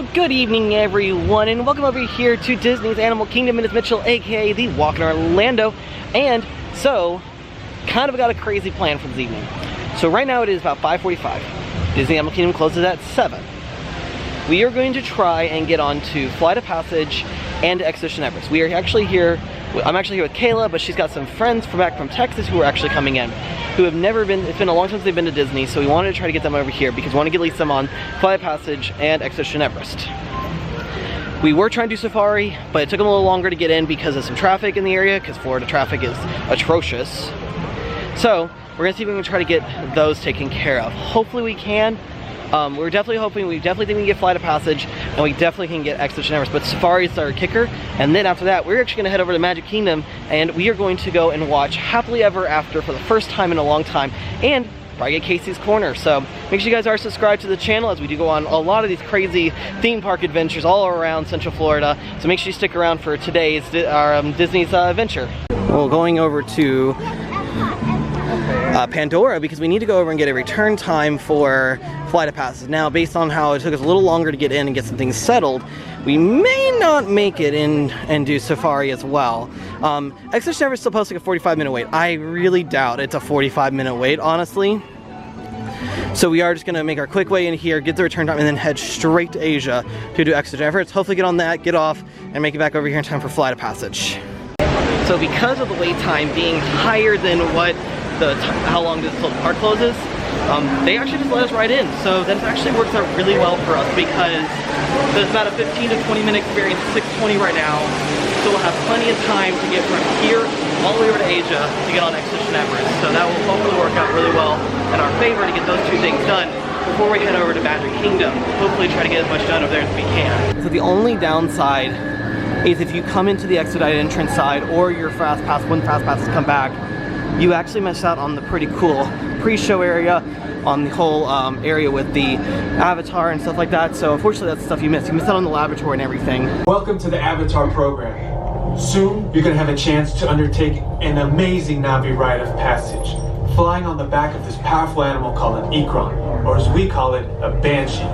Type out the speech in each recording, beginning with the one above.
So good evening everyone, and welcome over here to Disney's Animal Kingdom. And it's Mitchell, aka the Walk in Orlando. And so, kind of got a crazy plan for this evening. So right now it is about 5:45. Disney Animal Kingdom closes at 7. We are going to try and get onto Flight of Passage and Expedition Everest. We are actually here, I'm actually here with Kayla, but she's got some friends back from Texas who are actually coming in, who have never been, it's been a long time since they've been to Disney, so we wanted to try to get them over here because we want to get at least them on Flight of Passage and Expedition Everest. We were trying to do Safari, but it took them a little longer to get in because of some traffic in the area, because Florida traffic is atrocious. So, we're gonna see if we can try to get those taken care of. Hopefully we can. We're definitely hoping, we definitely think we can get Flight of Passage, and we definitely can get Expedition Everest, but Safari is our kicker. And then after that, we're actually gonna head over to Magic Kingdom, and we are going to go and watch Happily Ever After for the first time in a long time, and probably get Casey's Corner. So make sure you guys are subscribed to the channel, as we do go on a lot of these crazy theme park adventures all around Central Florida. So make sure you stick around for today's Disney's adventure. Well, going over to Pandora, because we need to go over and get a return time for Flight of Passage. Now, based on how it took us a little longer to get in and get some things settled, we may not make it in and do Safari as well. Expedition Everest is supposed to be a 45-minute wait. I really doubt it's a 45-minute wait, honestly. So we are just going to make our quick way in here, get the return time, and then head straight to Asia to do Expedition Everest. Hopefully get on that, get off, and make it back over here in time for Flight of Passage. So because of the wait time being higher than what how long this park closes, they actually just let us ride in. So that actually works out really well for us, because there's about a 15 to 20 minute experience, 6:20 right now. So we'll have plenty of time to get from here all the way over to Asia to get on Expedition Everest. So that will hopefully work out really well in our favor to get those two things done before we head over to Magic Kingdom. Hopefully try to get as much done over there as we can. So the only downside is if you come into the expedited entrance side, or your fast pass, when fast passes come back, you actually miss out on the pretty cool pre-show area, on the whole area with the Avatar and stuff like that. So unfortunately that's the stuff you miss. You miss out on the laboratory and everything. Welcome to the Avatar program. Soon you're going to have a chance to undertake an amazing Navi rite of passage, flying on the back of this powerful animal called an Ikron, or as we call it, a Banshee.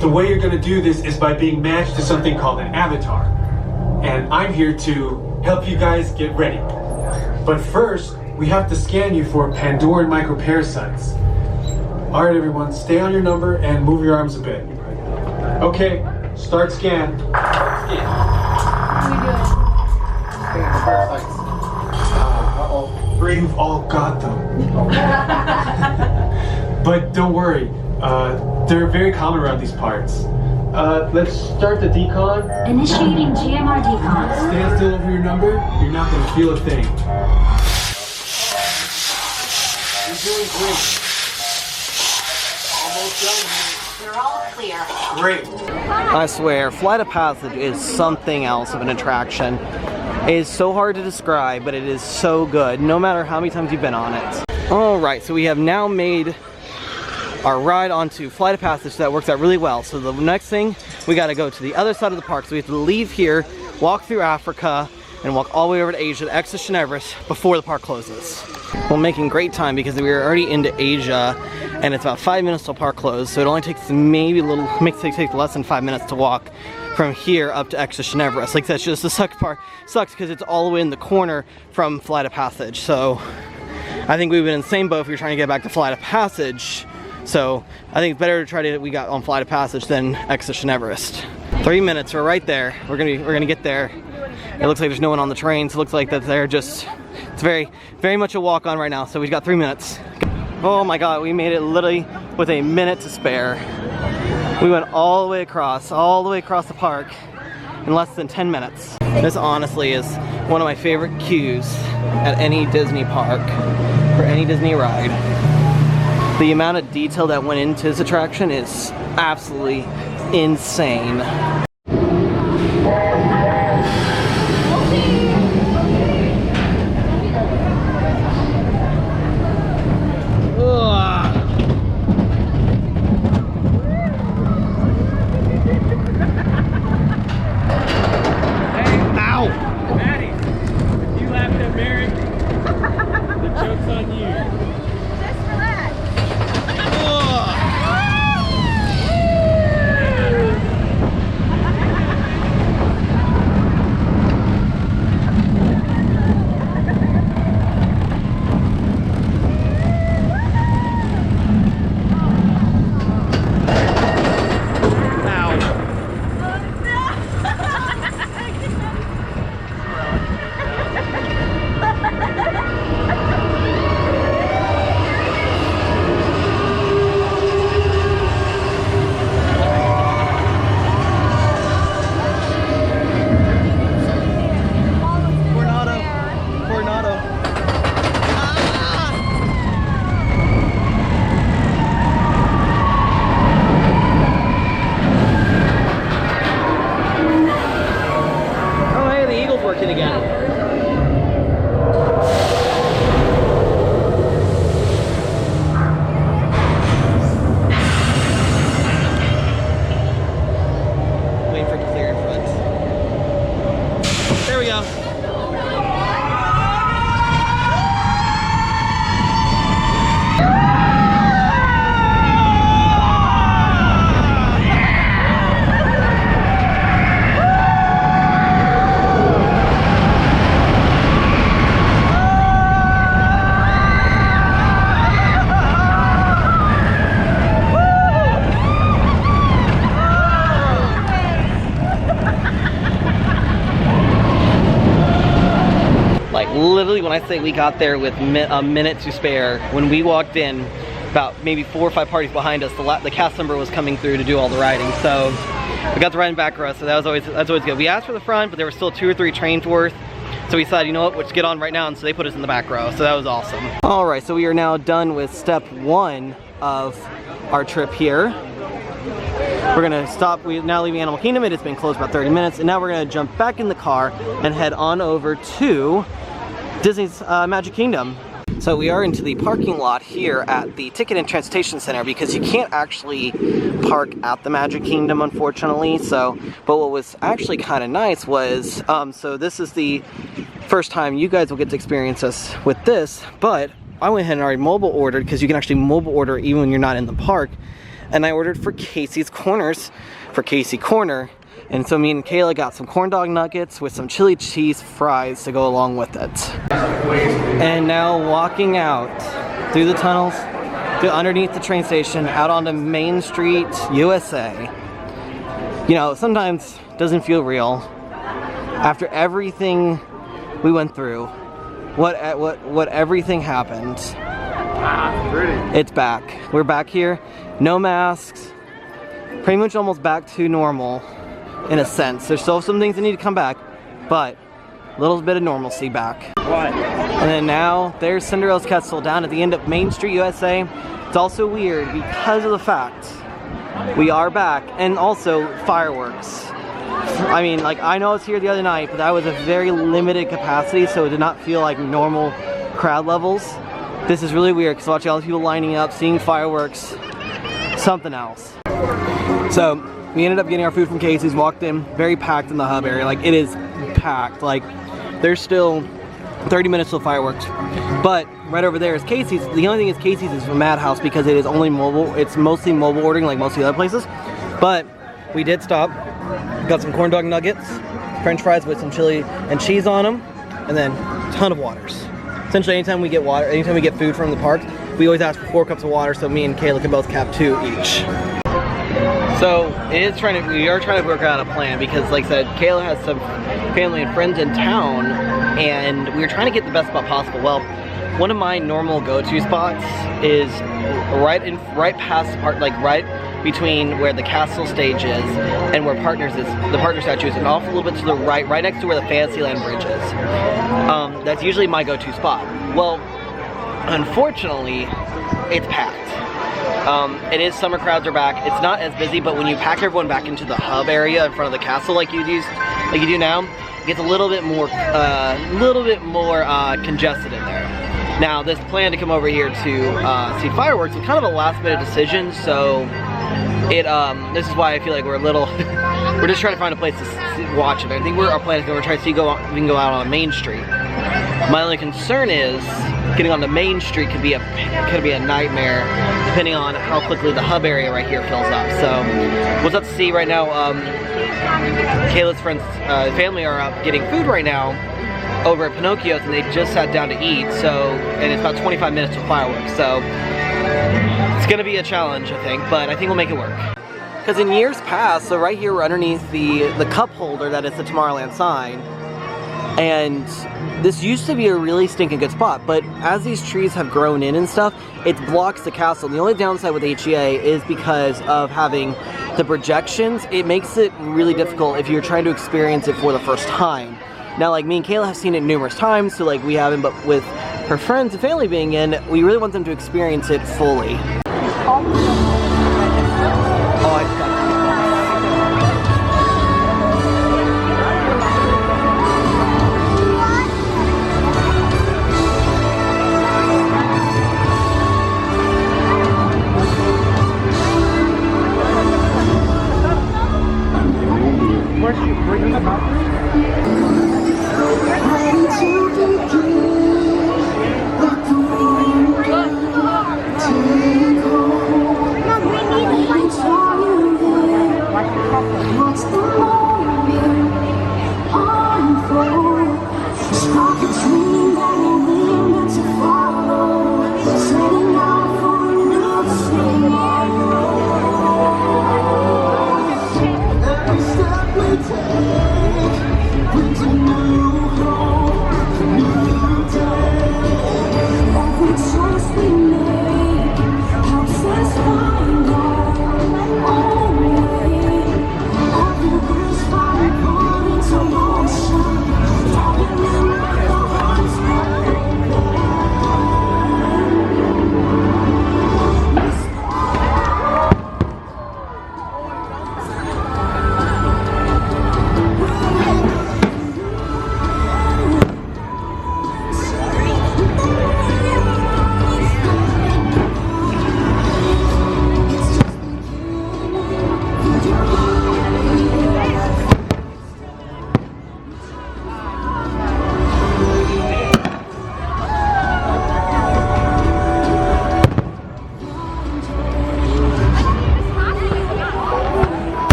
The way you're going to do this is by being matched to something called an Avatar. And I'm here to help you guys get ready. But first, we have to scan you for Pandoran microparasites. All right, everyone, stay on your number and move your arms a bit. Okay, start scan. You've all got them. But don't worry, they're very common around these parts. Let's start the decon. Initiating GMR decon. Stand still over your number. You're not going to feel a thing. You're doing great. Almost done. You're all clear. Great. I swear, Flight of Passage is something else of an attraction. It is so hard to describe, but it is so good, no matter how many times you've been on it. Alright, so we have now made our ride onto Flight of Passage, so that works out really well. So the next thing, we got to go to the other side of the park. So we have to leave here, walk through Africa, and walk all the way over to Asia to Expedition Everest before the park closes. We're making great time because we are already into Asia, and it's about 5 minutes till park close. So it only takes maybe takes less than 5 minutes to walk from here up to Expedition Everest. Like, that's just the sucks because it's all the way in the corner from Flight of Passage. So I think we've been in the same boat if you're trying to get back to Flight of Passage. So I think it's better to try to we got on Flight of Passage than Expedition Everest. 3 minutes, we're right there. We're gonna get there. It looks like there's no one on the train, so it looks like that they're just, it's very much a walk on right now. So we've got 3 minutes. Oh my God, we made it literally with a minute to spare. We went all the way across the park in less than 10 minutes. This honestly is one of my favorite queues at any Disney park, for any Disney ride. The amount of detail that went into this attraction is absolutely insane. it again. Waiting for it to clear in front. There we go. Literally, when I say we got there with a minute to spare, when we walked in, about maybe 4 or 5 parties behind us, the cast member was coming through to do all the riding. So we got to ride in back row, so that's always good. We asked for the front, but there were still 2 or 3 trains worth. So we decided, you know what, let's get on right now, and so they put us in the back row, so that was awesome. All right, so we are now done with step 1 of our trip here. We're gonna stop, we're now leaving Animal Kingdom. It has been closed about 30 minutes, and now we're gonna jump back in the car and head on over to Disney's Magic Kingdom. So we are into the parking lot here at the Ticket and Transportation Center because you can't actually park at the Magic Kingdom, unfortunately. So, but what was actually kind of nice was, so this is the first time you guys will get to experience us with this, but I went ahead and already mobile ordered because you can actually mobile order even when you're not in the park. And I ordered for Casey's Corners, for Casey Corner. And so me and Kayla got some corn dog nuggets with some chili cheese fries to go along with it. And now walking out through the tunnels, underneath the train station, out onto Main Street, USA. You know, sometimes it doesn't feel real. After everything we went through, what everything happened, it's back. We're back here, no masks, pretty much almost back to normal. In a sense, there's still some things that need to come back, but a little bit of normalcy back. What? And then now there's Cinderella's Castle down at the end of Main Street, USA. It's also weird because of the fact we are back, and also fireworks. I mean, like, I know I was here the other night, but that was a very limited capacity, so it did not feel like normal crowd levels. This is really weird because watching all these people lining up, seeing fireworks, something else. So we ended up getting our food from Casey's, walked in, very packed in the hub area. Like, it is packed. Like, there's still 30 minutes till fireworks. But right over there is Casey's. The only thing is Casey's is from Madhouse because it is only mobile. It's mostly mobile ordering like most of the other places. But we did stop, got some corn dog nuggets, French fries with some chili and cheese on them, and then a ton of waters. Essentially, anytime we get water, anytime we get food from the park, we always ask for 4 cups of water so me and Kayla can both cap 2 each. So we are trying to work out a plan because, like I said, Kayla has some family and friends in town, and we were trying to get the best spot possible. Well, one of my normal go-to spots is right past the park, like right between where the castle stage is and where Partners is, the Partner statue is, and off a little bit to the right next to where the Fantasyland Bridge is. That's usually my go-to spot. Well, unfortunately, it's packed. It is, summer crowds are back. It's not as busy, but when you pack everyone back into the hub area in front of the castle like you do now, it gets a little bit more congested in there. Now, this plan to come over here to see fireworks was kind of a last-minute decision, so this is why I feel like we're a little we're just trying to find a place to watch it. I think our plan is going to try to see if we can go out on Main Street. My only concern is getting onto Main Street could be a nightmare depending on how quickly the hub area right here fills up. So we'll have to see. Right now, Kayla's friends, family are up getting food right now over at Pinocchio's, and they just sat down to eat. So, and it's about 25 minutes to fireworks. So it's gonna be a challenge, I think, but I think we'll make it work. Because in years past, so right here we're underneath the cup holder that is the Tomorrowland sign, and this used to be a really stinking good spot, but as these trees have grown in and stuff, it blocks the castle. The only downside with HEA is because of having the projections, it makes it really difficult if you're trying to experience it for the first time. Now, like, me and Kayla have seen it numerous times, so like we haven't, but with her friends and family being in, we really want them to experience it fully. Every step we take, we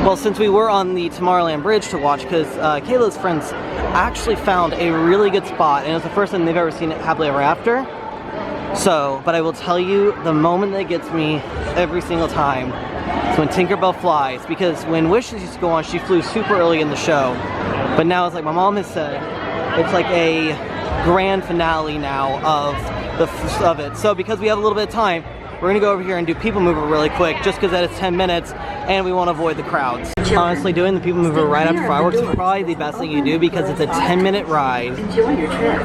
Well, since we were on the Tomorrowland Bridge to watch, because Kayla's friends actually found a really good spot, and it's the first time they've ever seen it Happily Ever After. So, but I will tell you, the moment that gets me every single time is when Tinkerbell flies, because when Wishes used to go on, she flew super early in the show, but now it's like my mom has said, it's like a grand finale now of it. So because we have a little bit of time, we're gonna go over here and do People Mover really quick, just because that is 10 minutes and we want to avoid the crowds. Honestly, doing the People Mover right after fireworks is probably the best thing you do because it's a 10-minute ride.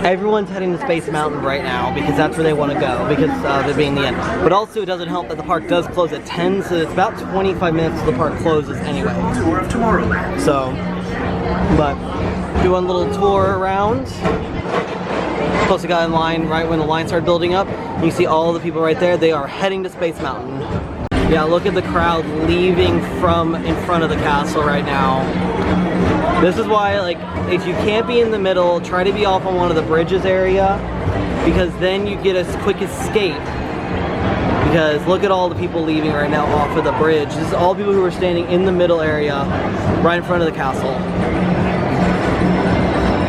Everyone's heading to Space Mountain right now because that's where they want to go because of it being the end. But also it doesn't help that the park does close at 10, so it's about 25 minutes till the park closes anyway. Tour of Tomorrowland. So, but do one little tour around. Plus we got in line right when the line started building up. You see all the people right there. They are heading to Space Mountain. Yeah, look at the crowd leaving from in front of the castle right now. This is why, like, if you can't be in the middle, try to be off on one of the bridges area, because then you get a quick escape. Because look at all the people leaving right now off of the bridge. This is all people who are standing in the middle area, right in front of the castle.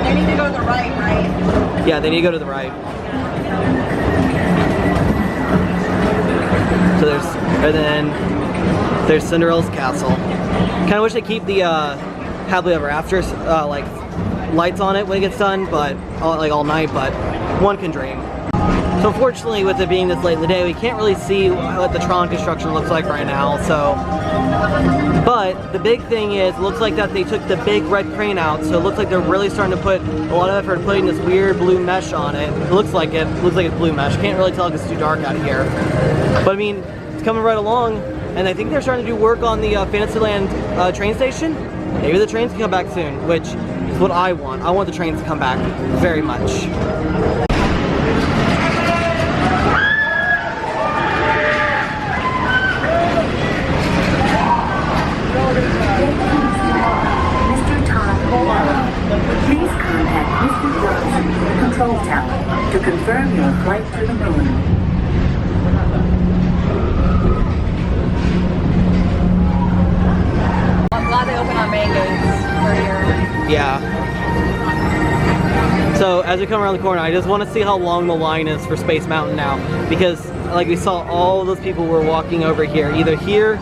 They need to go to the right, right? Yeah, they need to go to the right. So there's Cinderella's castle. Kind of wish they keep the Happily Ever After like lights on it when it gets done, but all night. But one can dream. So unfortunately, with it being this late in the day, we can't really see what the Tron construction looks like right now. So, but the big thing is, it looks like that they took the big red crane out. So it looks like they're really starting to put a lot of effort putting this weird blue mesh on it. It looks like it's blue mesh. Can't really tell because it's too dark out here. But I mean, it's coming right along, and I think they're starting to do work on the Fantasyland train station. Maybe the trains can come back soon, which is what I want. I want the trains to come back very much. Please contact Mr. Johnson, Control Tower, to confirm your flight to the moon. I'm glad they opened our main gates earlier. Yeah. So as we come around the corner, I just want to see how long the line is for Space Mountain now, because like we saw, all those people were walking over here, either here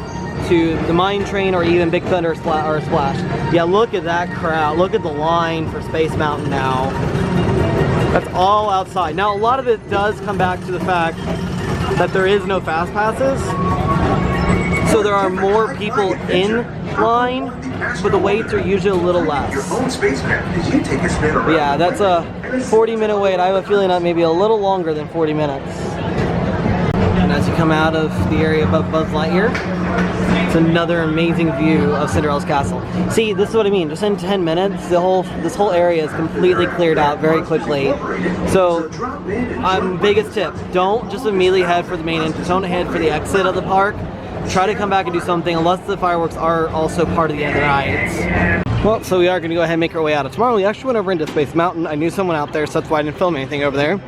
to the mine train or even Big Thunder or Splash. Yeah, look at that crowd. Look at the line for Space Mountain now. That's all outside. Now, a lot of it does come back to the fact that there is no fast passes. So there are more people in line, but the waits are usually a little less. Yeah, that's a 40-minute wait. I have a feeling that maybe a little longer than 40 minutes. And as you come out of the area above Buzz Lightyear, it's another amazing view of Cinderella's castle. See, this is what I mean. Just in 10 minutes, this whole area is completely cleared out very quickly. So, biggest tip: don't just immediately head for the main entrance. Don't head for the exit of the park. Try to come back and do something, unless the fireworks are also part of the end of the night. Well, so we are going to go ahead and make our way out of tomorrow. We actually went over into Space Mountain. I knew someone out there, so that's why I didn't film anything over there.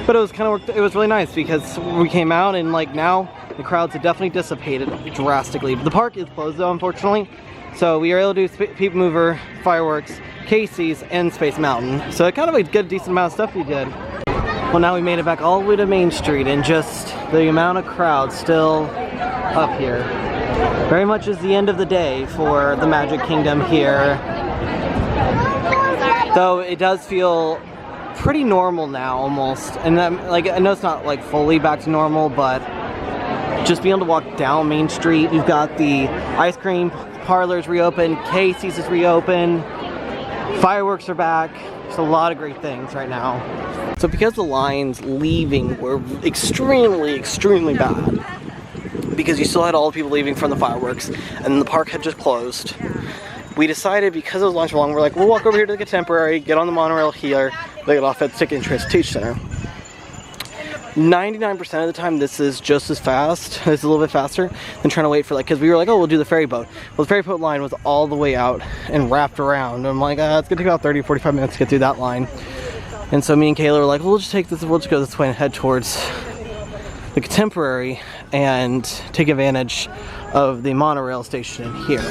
But it was really nice because we came out and like now the crowds have definitely dissipated drastically. The park is closed though, unfortunately. So we were able to do People Mover, fireworks, Casey's, and Space Mountain. So kind of a good, decent amount of stuff we did. Well, now we made it back all the way to Main Street, and just the amount of crowd still up here. Very much is the end of the day for the Magic Kingdom here. Though it does feel pretty normal now, almost. And that, like, I know it's not like fully back to normal, but just being able to walk down Main Street, you've got the ice cream parlors reopened, Casey's is reopened, fireworks are back. There's a lot of great things right now. So because the lines leaving were extremely bad, because you still had all the people leaving from the fireworks, and the park had just closed, we decided, because it was lunch long, we're like, we'll walk over here to the Contemporary, get on the monorail here, they get off at the Ticket and Transportation Center. 99% of the time this is just as fast, it's a little bit faster than trying to wait for, like, because we were like, oh, we'll do the ferry boat. Well, the ferry boat line was all the way out and wrapped around, and I'm like, it's gonna take about 30-45 minutes to get through that line. And so me and Kayla were like, we'll just go this way and head towards the Contemporary and take advantage of the monorail station here.